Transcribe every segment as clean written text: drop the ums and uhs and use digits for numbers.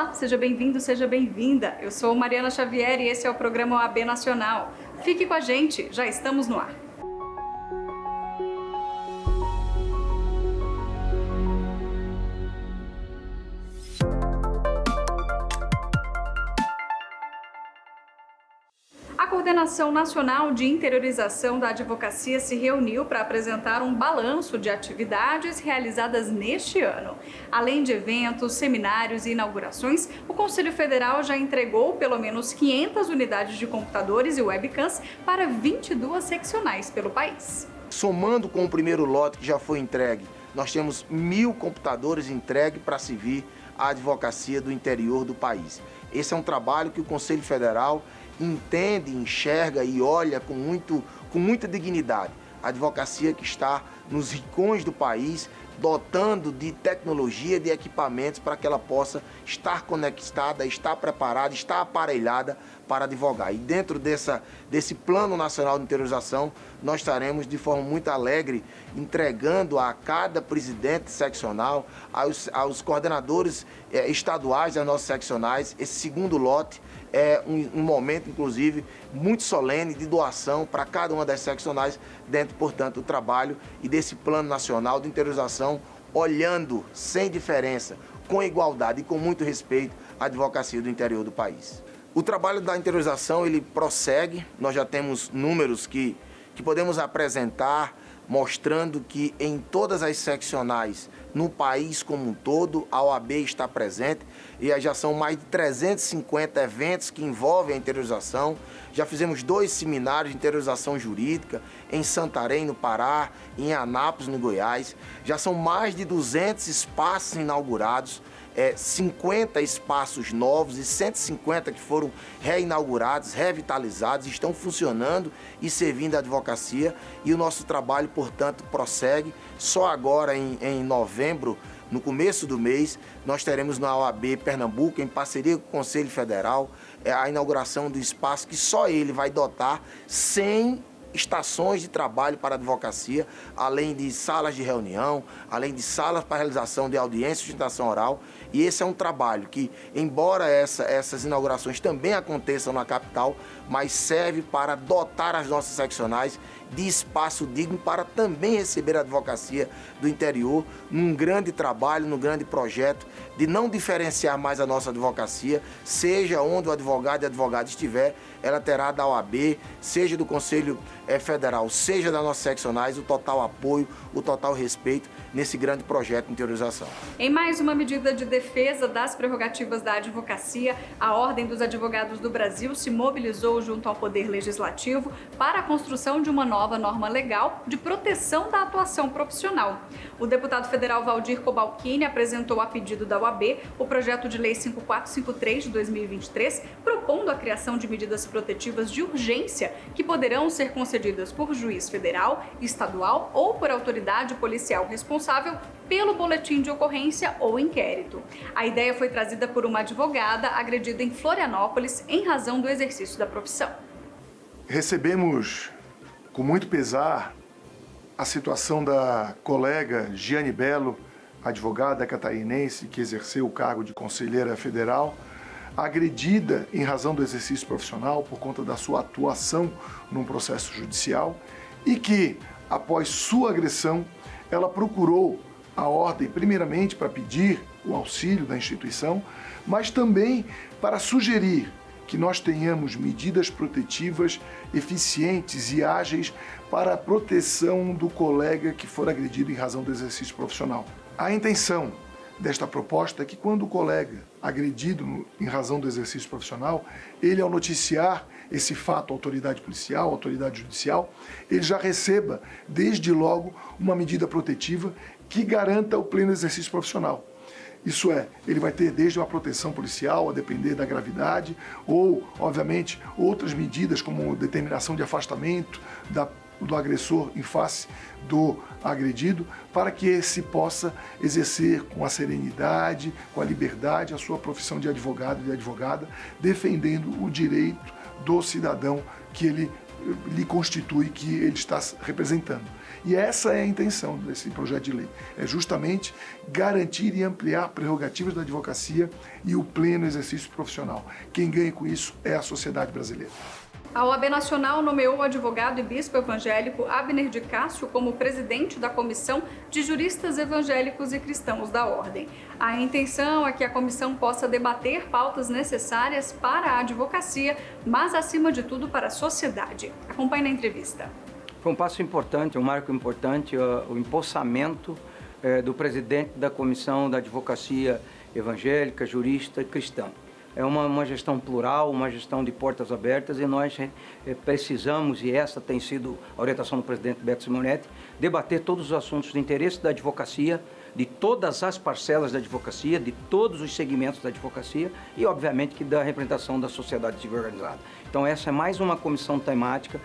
Olá, seja bem-vindo, seja bem-vinda. Eu sou Mariana Xavier e esse é o programa OAB Nacional. Fique com a gente, já estamos no ar. A Coordenação Nacional de Interiorização da Advocacia se reuniu para apresentar um balanço de atividades realizadas neste ano. Além de eventos, seminários e inaugurações, o Conselho Federal já entregou pelo menos 500 unidades de computadores e webcams para 22 seccionais pelo país. Somando com o primeiro lote que já foi entregue, nós temos 1.000 computadores entregues para servir a advocacia do interior do país. Esse é um trabalho que o Conselho Federal entende, enxerga e olha com muita dignidade. A advocacia que está nos rincões do país, dotando de tecnologia, de equipamentos para que ela possa estar conectada, estar preparada, estar aparelhada para advogar. E dentro desse Plano Nacional de Interiorização, nós estaremos de forma muito alegre entregando a cada presidente seccional, aos coordenadores estaduais das nossas seccionais, esse segundo lote. É um momento, inclusive, muito solene de doação para cada uma das seccionais, dentro, portanto, do trabalho e desse Plano Nacional de Interiorização, olhando sem diferença, com igualdade e com muito respeito a advocacia do interior do país. O trabalho da interiorização, ele prossegue, nós já temos números que podemos apresentar, mostrando que em todas as seccionais, no país como um todo, a OAB está presente e já são mais de 350 eventos que envolvem a interiorização. Já fizemos 2 seminários de interiorização jurídica em Santarém, no Pará, em Anápolis, no Goiás. Já são mais de 200 espaços inaugurados, 50 espaços novos e 150 que foram reinaugurados, revitalizados, estão funcionando e servindo a advocacia, e o nosso trabalho, portanto, prossegue. Só agora em novembro, no começo do mês, nós teremos na OAB Pernambuco, em parceria com o Conselho Federal, a inauguração do espaço que só ele vai dotar 100 estações de trabalho para a advocacia, além de salas de reunião, além de salas para realização de audiência e sustentação oral. E esse é um trabalho que, embora essas inaugurações também aconteçam na capital, mas serve para dotar as nossas seccionais de espaço digno para também receber a advocacia do interior, num grande trabalho, num grande projeto de não diferenciar mais a nossa advocacia, seja onde o advogado e a advogada estiver, ela terá da OAB, seja do Conselho Federal, seja das nossas seccionais, o total apoio, o total respeito nesse grande projeto de interiorização. Em mais uma medida de defesa das prerrogativas da advocacia, a Ordem dos Advogados do Brasil se mobilizou junto ao Poder Legislativo para a construção de uma nova norma legal de proteção da atuação profissional. O deputado federal Valdir Cobalcini apresentou a pedido da OAB o projeto de lei 5453 de 2023, propondo a criação de medidas protetivas de urgência que poderão ser concedidas por juiz federal, estadual ou por autoridade policial responsável pelo boletim de ocorrência ou inquérito. A ideia foi trazida por uma advogada agredida em Florianópolis em razão do exercício da profissão. Recebemos com muito pesar a situação da colega Giane Bello, advogada catarinense que exerceu o cargo de conselheira federal, agredida em razão do exercício profissional por conta da sua atuação num processo judicial e que, após sua agressão, ela procurou a ordem primeiramente para pedir o auxílio da instituição, mas também para sugerir que nós tenhamos medidas protetivas eficientes e ágeis para a proteção do colega que for agredido em razão do exercício profissional. A intenção desta proposta é que quando o colega agredido em razão do exercício profissional, ele, ao noticiar esse fato à autoridade policial, à autoridade judicial, ele já receba, desde logo, uma medida protetiva que garanta o pleno exercício profissional. Isso é, ele vai ter desde uma proteção policial, a depender da gravidade, ou, obviamente, outras medidas como determinação de afastamento do agressor em face do agredido, para que esse possa exercer com a serenidade, com a liberdade, a sua profissão de advogado e de advogada, defendendo o direito do cidadão que ele lhe constitui que ele está representando. E essa é a intenção desse projeto de lei, é justamente garantir e ampliar prerrogativas da advocacia e o pleno exercício profissional. Quem ganha com isso é a sociedade brasileira. A OAB Nacional nomeou o advogado e bispo evangélico Abner de Cássio como presidente da Comissão de Juristas Evangélicos e Cristãos da Ordem. A intenção é que a comissão possa debater pautas necessárias para a advocacia, mas, acima de tudo, para a sociedade. Acompanhe na entrevista. Foi um passo importante, um marco importante, o empossamento do presidente da Comissão da Advocacia Evangélica, Jurista e Cristão. É uma gestão plural, uma gestão de portas abertas e nós precisamos, e essa tem sido a orientação do presidente Beto Simonetti, debater todos os assuntos de interesse da advocacia, de todas as parcelas da advocacia, de todos os segmentos da advocacia e, obviamente, que da representação da sociedade civil organizada. Então, essa é mais uma comissão temática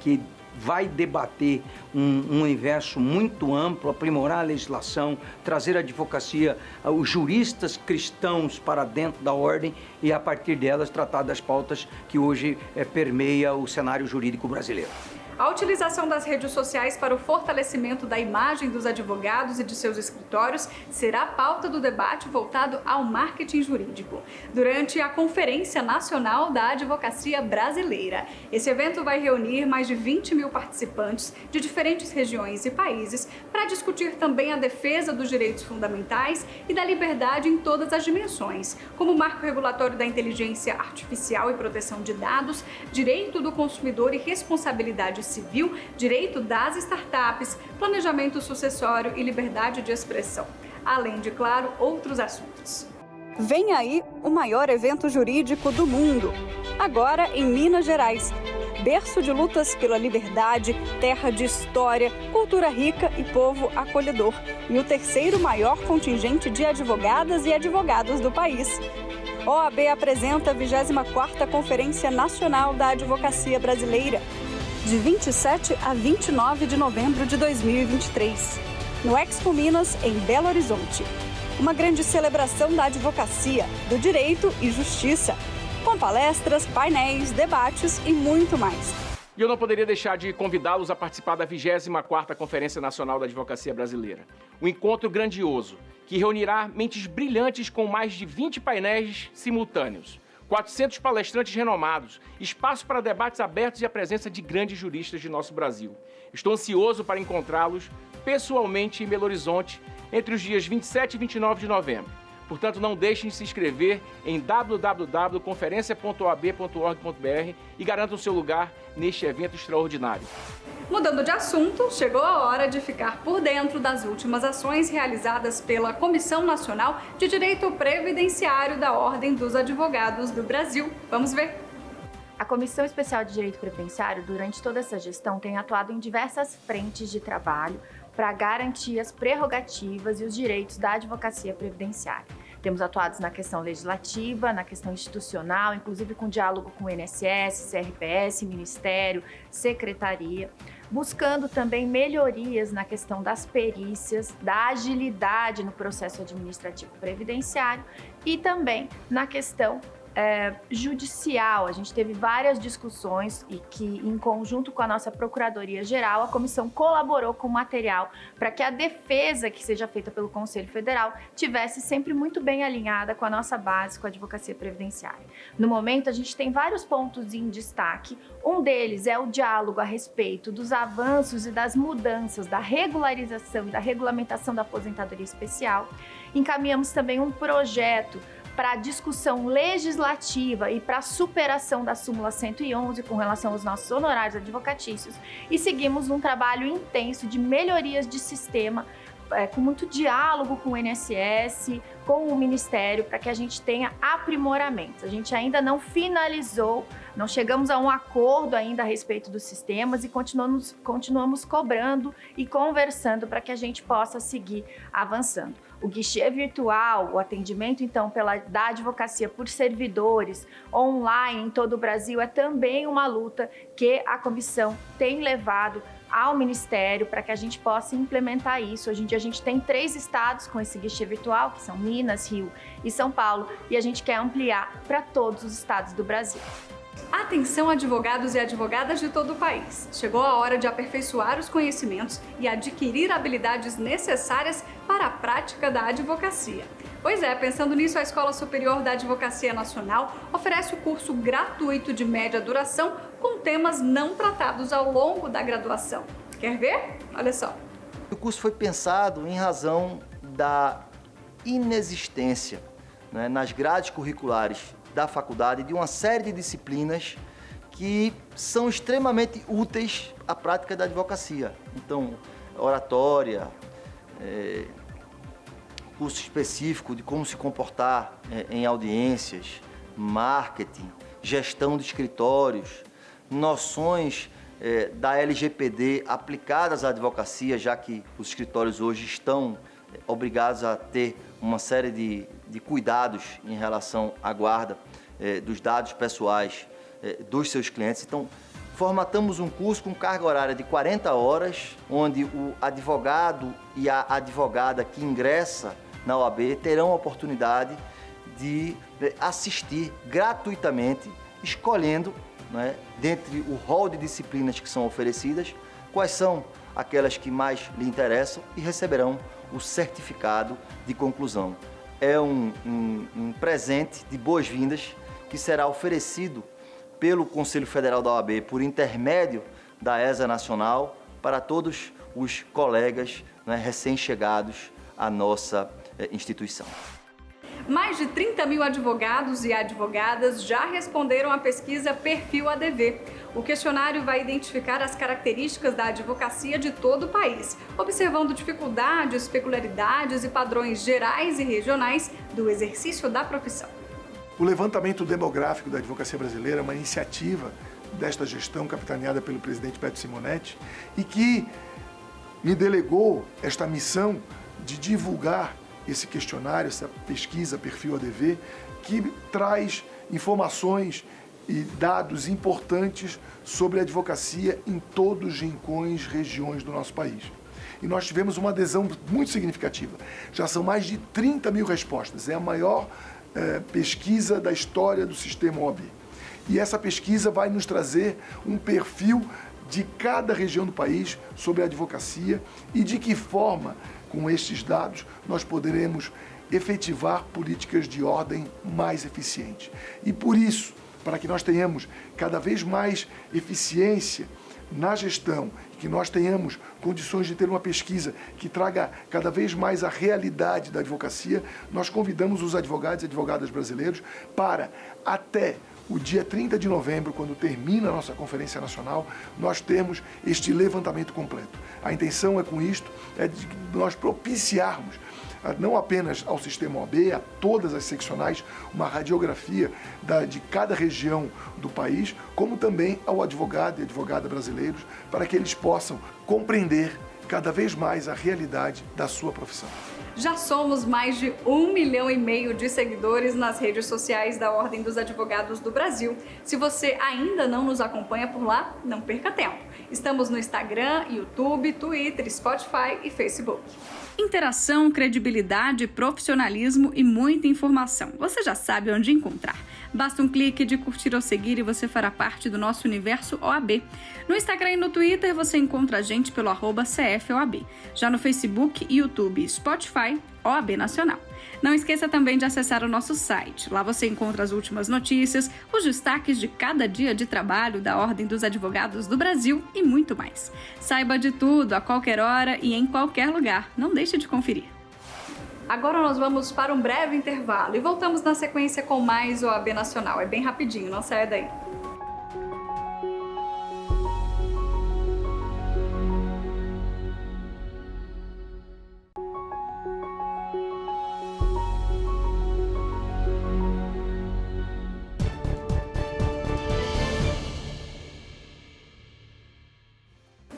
que vai debater um universo muito amplo, aprimorar a legislação, trazer a advocacia, os juristas cristãos para dentro da ordem e, a partir delas, tratar das pautas que hoje permeia o cenário jurídico brasileiro. A utilização das redes sociais para o fortalecimento da imagem dos advogados e de seus escritórios será a pauta do debate voltado ao marketing jurídico, durante a Conferência Nacional da Advocacia Brasileira. Esse evento vai reunir mais de 20 mil participantes de diferentes regiões e países para discutir também a defesa dos direitos fundamentais e da liberdade em todas as dimensões, como o marco regulatório da inteligência artificial e proteção de dados, direito do consumidor e responsabilidade civil, direito das startups, planejamento sucessório e liberdade de expressão, além de, claro, outros assuntos. Vem aí o maior evento jurídico do mundo, agora em Minas Gerais. Berço de lutas pela liberdade, terra de história, cultura rica e povo acolhedor. E o terceiro maior contingente de advogadas e advogados do país. OAB apresenta a 24ª Conferência Nacional da Advocacia Brasileira, de 27 a 29 de novembro de 2023, no Expo Minas, em Belo Horizonte. Uma grande celebração da advocacia, do direito e justiça, com palestras, painéis, debates e muito mais. E eu não poderia deixar de convidá-los a participar da 24ª Conferência Nacional da Advocacia Brasileira. Um encontro grandioso, que reunirá mentes brilhantes com mais de 20 painéis simultâneos. 400 palestrantes renomados, espaço para debates abertos e a presença de grandes juristas de nosso Brasil. Estou ansioso para encontrá-los pessoalmente em Belo Horizonte entre os dias 27 e 29 de novembro. Portanto, não deixem de se inscrever em www.conferencia.oab.org.br e garantam seu lugar neste evento extraordinário. Mudando de assunto, chegou a hora de ficar por dentro das últimas ações realizadas pela Comissão Nacional de Direito Previdenciário da Ordem dos Advogados do Brasil. Vamos ver. A Comissão Especial de Direito Previdenciário, durante toda essa gestão, tem atuado em diversas frentes de trabalho para garantir as prerrogativas e os direitos da advocacia previdenciária. Temos atuado na questão legislativa, na questão institucional, inclusive com diálogo com o INSS, CRPS, Ministério, Secretaria, buscando também melhorias na questão das perícias, da agilidade no processo administrativo previdenciário e também na questão judicial. A gente teve várias discussões e que, em conjunto com a nossa Procuradoria-Geral, a comissão colaborou com material para que a defesa que seja feita pelo Conselho Federal tivesse sempre muito bem alinhada com a nossa base, com a advocacia previdenciária. No momento, a gente tem vários pontos em destaque. Um deles é o diálogo a respeito dos avanços e das mudanças da regularização e da regulamentação da aposentadoria especial. Encaminhamos também um projeto para a discussão legislativa e para a superação da súmula 111 com relação aos nossos honorários advocatícios e seguimos num trabalho intenso de melhorias de sistema, com muito diálogo com o INSS, com o Ministério, para que a gente tenha aprimoramentos. A gente ainda não finalizou, não chegamos a um acordo ainda a respeito dos sistemas e continuamos cobrando e conversando para que a gente possa seguir avançando. O guichê virtual, o atendimento, então, da advocacia por servidores online em todo o Brasil é também uma luta que a comissão tem levado ao Ministério para que a gente possa implementar isso. Hoje em dia a gente tem 3 estados com esse guichê virtual, que são Minas, Rio e São Paulo, e a gente quer ampliar para todos os estados do Brasil. A Atenção, advogados e advogadas de todo o país. Chegou a hora de aperfeiçoar os conhecimentos e adquirir habilidades necessárias para a prática da advocacia. Pois é, pensando nisso, a Escola Superior da Advocacia Nacional oferece o curso gratuito de média duração com temas não tratados ao longo da graduação. Quer ver? Olha só. O curso foi pensado em razão da inexistência, né, nas grades curriculares da faculdade de uma série de disciplinas que são extremamente úteis à prática da advocacia. Então, oratória, curso específico de como se comportar em audiências, marketing, gestão de escritórios, noções da LGPD aplicadas à advocacia, já que os escritórios hoje estão obrigados a ter uma série de cuidados em relação à guarda dos dados pessoais dos seus clientes. Então, formatamos um curso com carga horária de 40 horas, onde o advogado e a advogada que ingressa na OAB terão a oportunidade de assistir gratuitamente, escolhendo, né, dentre o rol de disciplinas que são oferecidas, quais são aquelas que mais lhe interessam e receberão o certificado de conclusão. É um presente de boas-vindas que será oferecido pelo Conselho Federal da OAB por intermédio da ESA Nacional para todos os colegas, né, recém-chegados à nossa instituição. Mais de 30 mil advogados e advogadas já responderam à pesquisa Perfil ADV. O questionário vai identificar as características da advocacia de todo o país, observando dificuldades, peculiaridades e padrões gerais e regionais do exercício da profissão. O levantamento demográfico da advocacia brasileira é uma iniciativa desta gestão capitaneada pelo presidente Beto Simonetti e que me delegou esta missão de divulgar esse questionário, essa pesquisa Perfil ADV, que traz informações e dados importantes sobre a advocacia em todos os rincões, regiões do nosso país. E nós tivemos uma adesão muito significativa. Já são mais de 30 mil respostas. É a maior pesquisa da história do sistema OAB. E essa pesquisa vai nos trazer um perfil de cada região do país sobre a advocacia e de que forma, com estes dados, nós poderemos efetivar políticas de ordem mais eficientes. E por isso, para que nós tenhamos cada vez mais eficiência na gestão, que nós tenhamos condições de ter uma pesquisa que traga cada vez mais a realidade da advocacia, nós convidamos os advogados e advogadas brasileiros para, até o dia 30 de novembro, quando termina a nossa Conferência Nacional, nós termos este levantamento completo. A intenção com isto é de nós propiciarmos não apenas ao sistema OAB, a todas as seccionais, uma radiografia de cada região do país, como também ao advogado e advogada brasileiros, para que eles possam compreender cada vez mais a realidade da sua profissão. Já somos mais de 1,5 milhão de seguidores nas redes sociais da Ordem dos Advogados do Brasil. Se você ainda não nos acompanha por lá, não perca tempo. Estamos no Instagram, YouTube, Twitter, Spotify e Facebook. Interação, credibilidade, profissionalismo e muita informação. Você já sabe onde encontrar. Basta um clique de curtir ou seguir e você fará parte do nosso universo OAB. No Instagram e no Twitter você encontra a gente pelo @CFOAB. Já no Facebook, YouTube e Spotify, OAB Nacional. Não esqueça também de acessar o nosso site. Lá você encontra as últimas notícias, os destaques de cada dia de trabalho da Ordem dos Advogados do Brasil e muito mais. Saiba de tudo, a qualquer hora e em qualquer lugar. Não deixe de conferir. Agora nós vamos para um breve intervalo e voltamos na sequência com mais OAB Nacional. É bem rapidinho, não saia daí.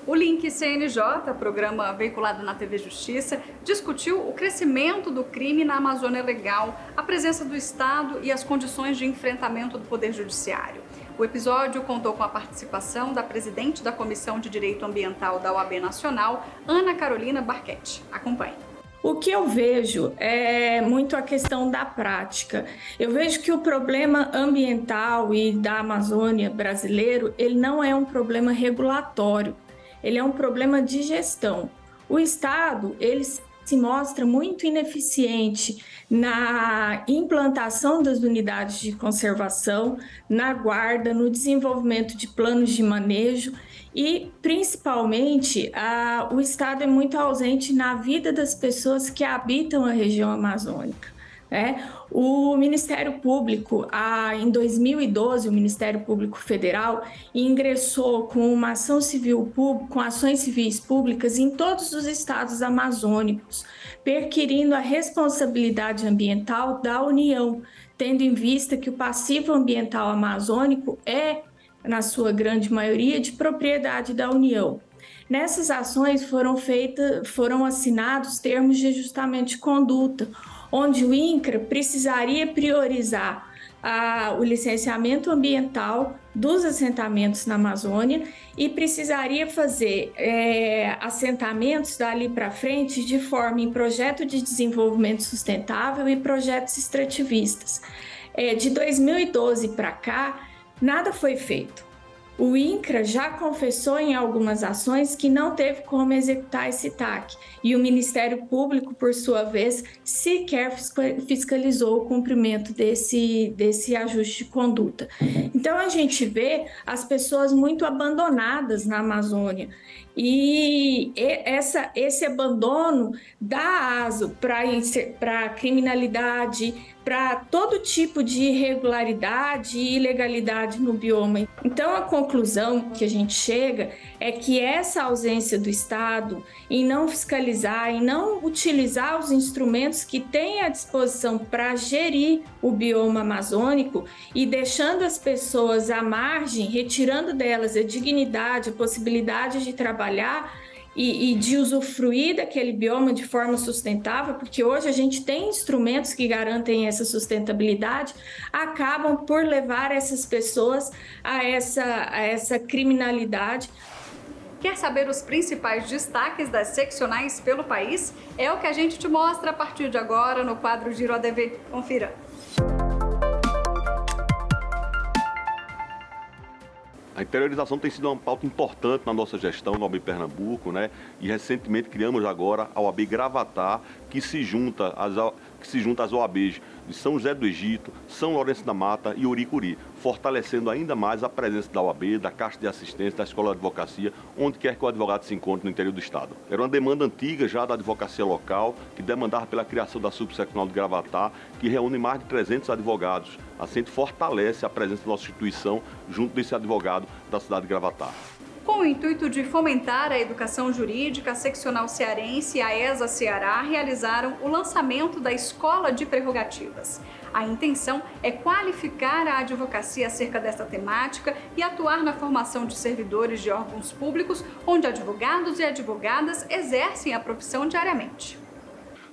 O Link CNJ, programa veiculado na TV Justiça, discutiu o crescimento do crime na Amazônia Legal, a presença do Estado e as condições de enfrentamento do Poder Judiciário. O episódio contou com a participação da presidente da Comissão de Direito Ambiental da OAB Nacional, Ana Carolina Barquete. Acompanhe. O que eu vejo é muito a questão da prática. Eu vejo que o problema ambiental e da Amazônia brasileiro, ele não é um problema regulatório, ele é um problema de gestão. O Estado, ele se mostra muito ineficiente na implantação das unidades de conservação, na guarda, no desenvolvimento de planos de manejo e, principalmente, o Estado é muito ausente na vida das pessoas que habitam a região amazônica. O Ministério Público, em 2012, o Ministério Público Federal ingressou com uma ação civil com ações civis públicas em todos os estados amazônicos, perquirindo a responsabilidade ambiental da União, tendo em vista que o passivo ambiental amazônico é, na sua grande maioria, de propriedade da União. Nessas ações foram assinados termos de ajustamento de conduta, onde o INCRA precisaria priorizar o licenciamento ambiental dos assentamentos na Amazônia e precisaria fazer assentamentos dali para frente de forma em projeto de desenvolvimento sustentável e projetos extrativistas. De 2012 para cá, nada foi feito. O INCRA já confessou em algumas ações que não teve como executar esse TAC e o Ministério Público, por sua vez, sequer fiscalizou o cumprimento desse ajuste de conduta. Então, a gente vê as pessoas muito abandonadas na Amazônia e esse abandono dá aso para criminalidade, para todo tipo de irregularidade e ilegalidade no bioma. Então, a conclusão que a gente chega é que essa ausência do Estado em não fiscalizar, em não utilizar os instrumentos que tem à disposição para gerir o bioma amazônico e deixando as pessoas à margem, retirando delas a dignidade, a possibilidade de trabalhar e de usufruir daquele bioma de forma sustentável, porque hoje a gente tem instrumentos que garantem essa sustentabilidade, acabam por levar essas pessoas a essa criminalidade. Quer saber os principais destaques das seccionais pelo país? É o que a gente te mostra a partir de agora no quadro Giro ADV. Confira. A interiorização tem sido uma pauta importante na nossa gestão no OAB Pernambuco, né? E recentemente criamos agora a OAB Gravatá, que se junta às OABs de São José do Egito, São Lourenço da Mata e Uricuri, fortalecendo ainda mais a presença da OAB, da Caixa de Assistência, da Escola de Advocacia, onde quer que o advogado se encontre no interior do Estado. Era uma demanda antiga já da advocacia local, que demandava pela criação da subseccional de Gravatá, que reúne mais de 300 advogados. Assim, a gente fortalece a presença da nossa instituição junto desse advogado da cidade de Gravatá. Com o intuito de fomentar a educação jurídica, a seccional cearense e a ESA Ceará realizaram o lançamento da Escola de Prerrogativas. A intenção é qualificar a advocacia acerca desta temática e atuar na formação de servidores de órgãos públicos, onde advogados e advogadas exercem a profissão diariamente.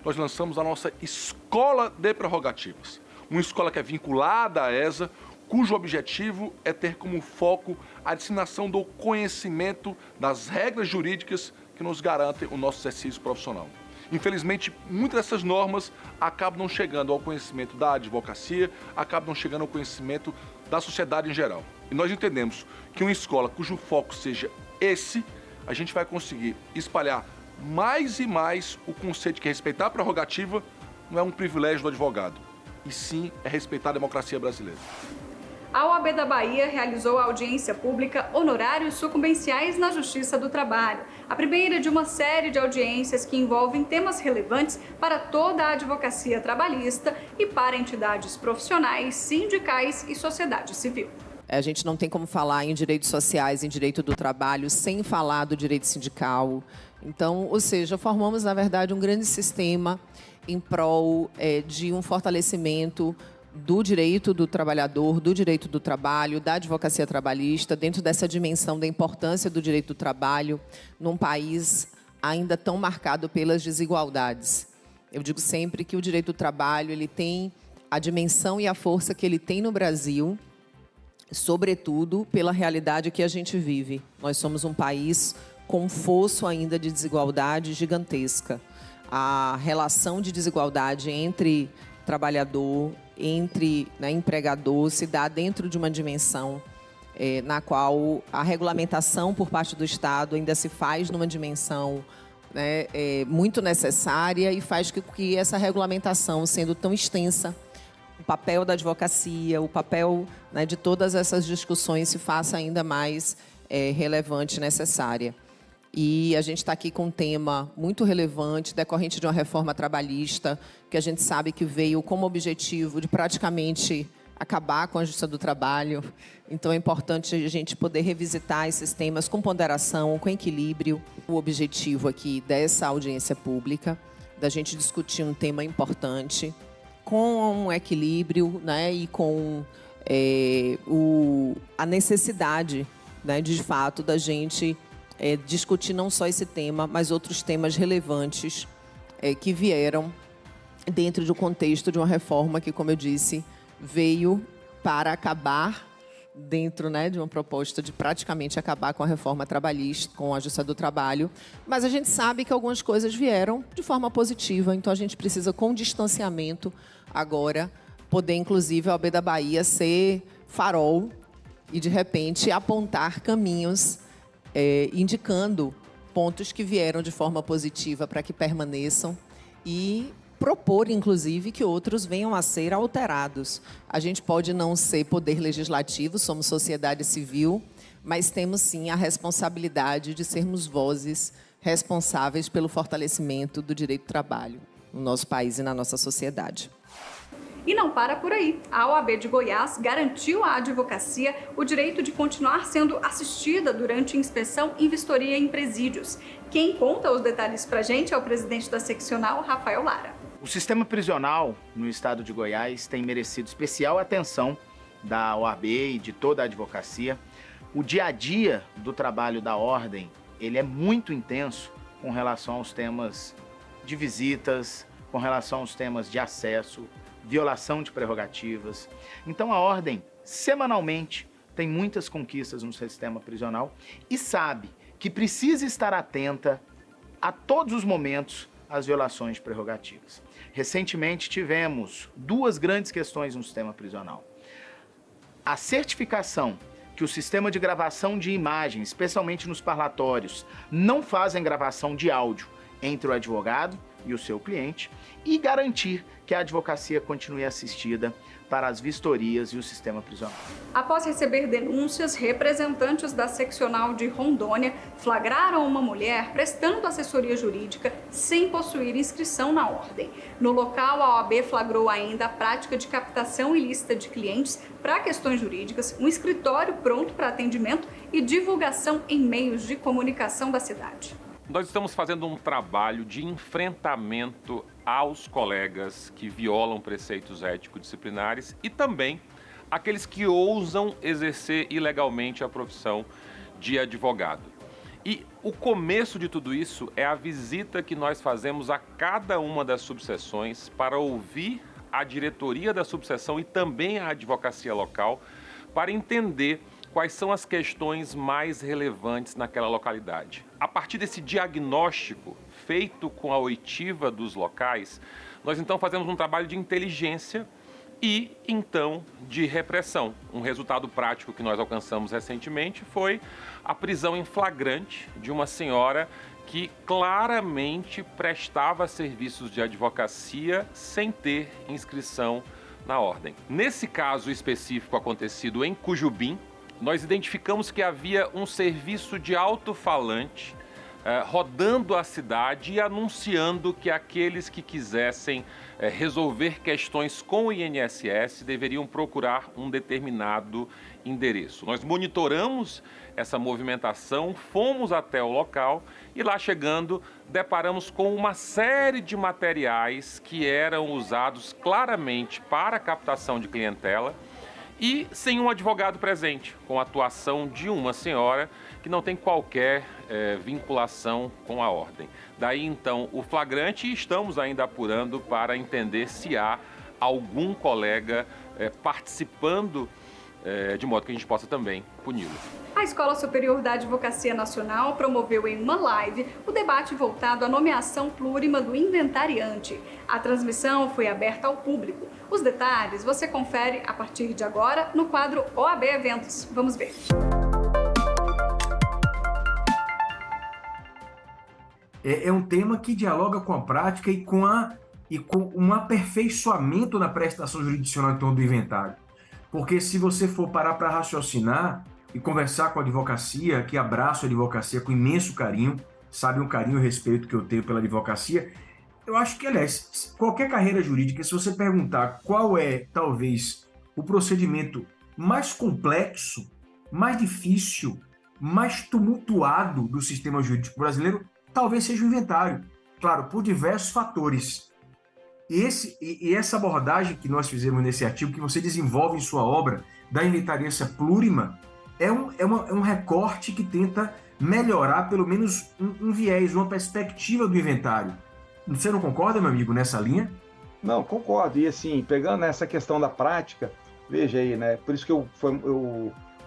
Nós lançamos a nossa Escola de Prerrogativas, uma escola que é vinculada à ESA, cujo objetivo é ter como foco a disseminação do conhecimento das regras jurídicas que nos garantem o nosso exercício profissional. Infelizmente, muitas dessas normas acabam não chegando ao conhecimento da advocacia, acabam não chegando ao conhecimento da sociedade em geral. E nós entendemos que uma escola cujo foco seja esse, a gente vai conseguir espalhar mais e mais o conceito de que respeitar a prerrogativa não é um privilégio do advogado, e sim é respeitar a democracia brasileira. A OAB da Bahia realizou a audiência pública Honorários Sucumbenciais na Justiça do Trabalho, a primeira de uma série de audiências que envolvem temas relevantes para toda a advocacia trabalhista e para entidades profissionais, sindicais e sociedade civil. A gente não tem como falar em direitos sociais, em direito do trabalho, sem falar do direito sindical. Então, ou seja, formamos, na verdade, um grande sistema em prol de um fortalecimento do direito do trabalhador, do direito do trabalho, da advocacia trabalhista, dentro dessa dimensão da importância do direito do trabalho num país ainda tão marcado pelas desigualdades. Eu digo sempre que o direito do trabalho ele tem a dimensão e a força que ele tem no Brasil, sobretudo pela realidade que a gente vive. Nós somos um país com um fosso ainda de desigualdade gigantesca. a relação de desigualdade entre trabalhador, entre empregador, se dá dentro de uma dimensão na qual a regulamentação por parte do Estado ainda se faz numa dimensão muito necessária e faz com que essa regulamentação, sendo tão extensa, o papel da advocacia, o papel de todas essas discussões se faça ainda mais relevante e necessária. E a gente está aqui com um tema muito relevante, decorrente de uma reforma trabalhista, que a gente sabe que veio como objetivo de praticamente acabar com a justiça do trabalho. Então, é importante a gente poder revisitar esses temas com ponderação, com equilíbrio. O objetivo aqui dessa audiência pública, da gente discutir um tema importante, com um equilíbrio, e com a necessidade, de fato, da gente discutir não só esse tema, mas outros temas relevantes que vieram dentro do contexto de uma reforma que, como eu disse, veio para acabar dentro de uma proposta de praticamente acabar com a reforma trabalhista, com a justiça do trabalho. Mas a gente sabe que algumas coisas vieram de forma positiva, então a gente precisa, com distanciamento, agora, poder, inclusive, a OAB da Bahia ser farol e, de repente, apontar caminhos, indicando pontos que vieram de forma positiva para que permaneçam e propor, inclusive, que outros venham a ser alterados. A gente pode não ser poder legislativo, somos sociedade civil, mas temos, sim, a responsabilidade de sermos vozes responsáveis pelo fortalecimento do direito do trabalho no nosso país e na nossa sociedade. E não para por aí. A OAB de Goiás garantiu à advocacia o direito de continuar sendo assistida durante inspeção e vistoria em presídios. Quem conta os detalhes para a gente é o presidente da seccional, Rafael Lara. O sistema prisional no estado de Goiás tem merecido especial atenção da OAB e de toda a advocacia. O dia a dia do trabalho da ordem, ele é muito intenso com relação aos temas de visitas, com relação aos temas de acesso, violação de prerrogativas. Então a ordem, semanalmente, tem muitas conquistas no sistema prisional e sabe que precisa estar atenta a todos os momentos às violações de prerrogativas. Recentemente tivemos duas grandes questões no sistema prisional. A certificação que o sistema de gravação de imagem, especialmente nos parlatórios, não fazem gravação de áudio entre o advogado e o seu cliente, e garantir que a advocacia continue assistida para as vistorias e o sistema prisional. Após receber denúncias, representantes da seccional de Rondônia flagraram uma mulher prestando assessoria jurídica sem possuir inscrição na ordem. No local, a OAB flagrou ainda a prática de captação ilícita de clientes para questões jurídicas, um escritório pronto para atendimento e divulgação em meios de comunicação da cidade. Nós estamos fazendo um trabalho de enfrentamento aos colegas que violam preceitos ético-disciplinares e também aqueles que ousam exercer ilegalmente a profissão de advogado. E o começo de tudo isso é a visita que nós fazemos a cada uma das subseções para ouvir a diretoria da subseção e também a advocacia local para entender quais são as questões mais relevantes naquela localidade. A partir desse diagnóstico feito com a oitiva dos locais, nós então fazemos um trabalho de inteligência e então de repressão. Um resultado prático que nós alcançamos recentemente foi a prisão em flagrante de uma senhora que claramente prestava serviços de advocacia sem ter inscrição na ordem. Nesse caso específico acontecido em Cujubim, nós identificamos que havia um serviço de alto-falante rodando a cidade e anunciando que aqueles que quisessem resolver questões com o INSS deveriam procurar um determinado endereço. Nós monitoramos essa movimentação, fomos até o local e lá chegando deparamos com uma série de materiais que eram usados claramente para a captação de clientela e sem um advogado presente, com a atuação de uma senhora que não tem qualquer vinculação com a ordem. Daí, então, o flagrante e estamos ainda apurando para entender se há algum colega participando de modo que a gente possa também puni-lo. A Escola Superior da Advocacia Nacional promoveu em uma live o debate voltado à nomeação plurima do inventariante. A transmissão foi aberta ao público. Os detalhes você confere a partir de agora no quadro OAB Eventos. Vamos ver. É um tema que dialoga com a prática e com um aperfeiçoamento na prestação jurisdicional em torno do inventário. Porque se você for parar para raciocinar e conversar com a advocacia, que abraço a advocacia com imenso carinho, sabe o carinho e o respeito que eu tenho pela advocacia, eu acho que, aliás, qualquer carreira jurídica, se você perguntar qual é, talvez, o procedimento mais complexo, mais difícil, mais tumultuado do sistema jurídico brasileiro, talvez seja o inventário. Claro, por diversos fatores. E essa abordagem que nós fizemos nesse artigo, que você desenvolve em sua obra, da inventariância plurima, é um recorte que tenta melhorar pelo menos um viés, uma perspectiva do inventário. Você não concorda, meu amigo, nessa linha? Não, concordo. E assim, pegando essa questão da prática, veja aí, né? Por isso que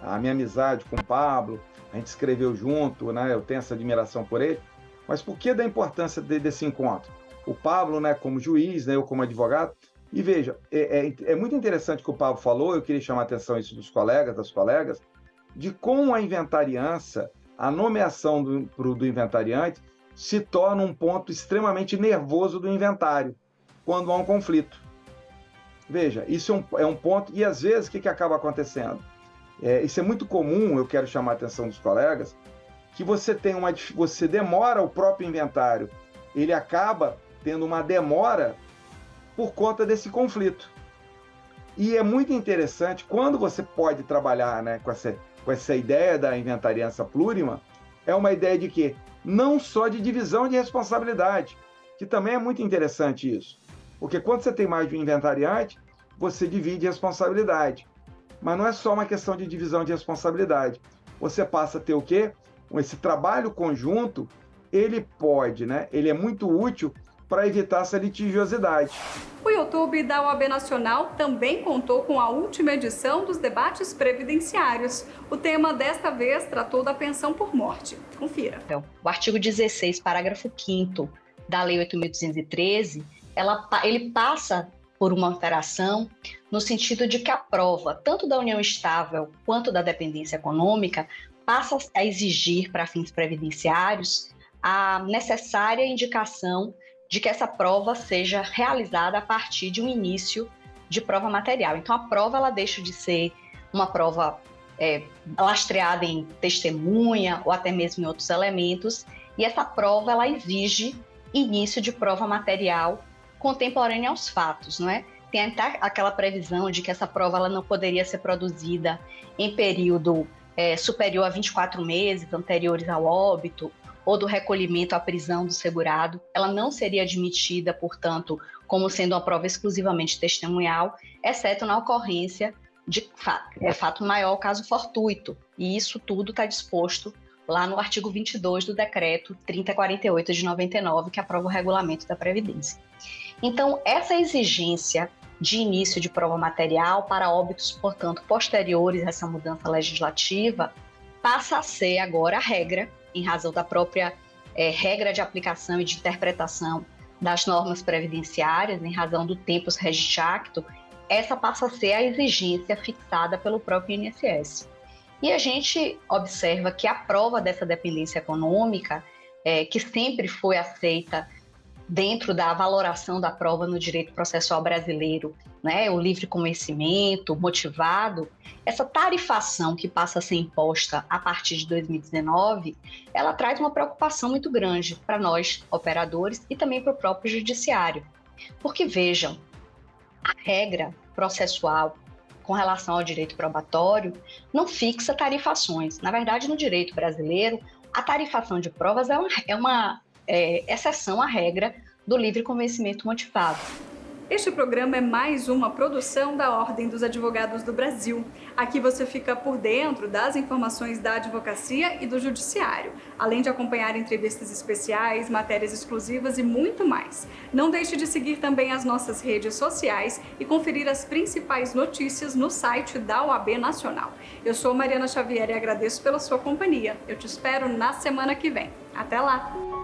a minha amizade com o Pablo, a gente escreveu junto, né? Eu tenho essa admiração por ele. Mas por que da importância desse encontro? O Pablo, né, como juiz, né, eu como advogado, e veja, é muito interessante o que o Pablo falou, eu queria chamar a atenção isso dos colegas, das colegas, de como a inventariança, a nomeação do inventariante, se torna um ponto extremamente nervoso do inventário, quando há um conflito. Veja, isso é um ponto, e às vezes o que acaba acontecendo? Isso é muito comum, eu quero chamar a atenção dos colegas, que você demora o próprio inventário, ele acaba tendo uma demora por conta desse conflito. E é muito interessante, quando você pode trabalhar, né, com essa ideia da inventariança plurima, é uma ideia de quê? Não só de divisão de responsabilidade, que também é muito interessante isso. Porque quando você tem mais de um inventariante, você divide responsabilidade. Mas não é só uma questão de divisão de responsabilidade. Você passa a ter o quê? Esse trabalho conjunto, ele pode, né? Ele é muito útil para evitar essa litigiosidade. O YouTube da OAB Nacional também contou com a última edição dos debates previdenciários. O tema desta vez tratou da pensão por morte. Confira. O artigo 16, parágrafo 5º da Lei 8.213, ele passa por uma alteração no sentido de que a prova, tanto da união estável quanto da dependência econômica, passa a exigir, para fins previdenciários, a necessária indicação de que essa prova seja realizada a partir de um início de prova material. Então, a prova ela deixa de ser uma prova lastreada em testemunha ou até mesmo em outros elementos, e essa prova ela exige início de prova material contemporânea aos fatos, não é? Tem até aquela previsão de que essa prova ela não poderia ser produzida em período superior a 24 meses anteriores ao óbito, ou do recolhimento à prisão do segurado, ela não seria admitida, portanto, como sendo uma prova exclusivamente testemunhal, exceto na ocorrência de fato maior, caso fortuito. E isso tudo está disposto lá no artigo 22 do Decreto 3048 de 99, que aprova o regulamento da Previdência. Então, essa exigência de início de prova material para óbitos, portanto, posteriores a essa mudança legislativa, passa a ser agora a regra, em razão da própria regra de aplicação e de interpretação das normas previdenciárias, em razão do Tempus Regit Acto, essa passa a ser a exigência fixada pelo próprio INSS. E a gente observa que a prova dessa dependência econômica, que sempre foi aceita dentro da valoração da prova no direito processual brasileiro, né, o livre convencimento, motivado, essa tarifação que passa a ser imposta a partir de 2019, ela traz uma preocupação muito grande para nós, operadores, e também para o próprio judiciário. Porque, vejam, a regra processual com relação ao direito probatório não fixa tarifações. Na verdade, no direito brasileiro, a tarifação de provas é uma exceção à regra do livre convencimento motivado. Este programa é mais uma produção da Ordem dos Advogados do Brasil. Aqui você fica por dentro das informações da advocacia e do judiciário, além de acompanhar entrevistas especiais, matérias exclusivas e muito mais. Não deixe de seguir também as nossas redes sociais e conferir as principais notícias no site da OAB Nacional. Eu sou Mariana Xavier e agradeço pela sua companhia. Eu te espero na semana que vem. Até lá!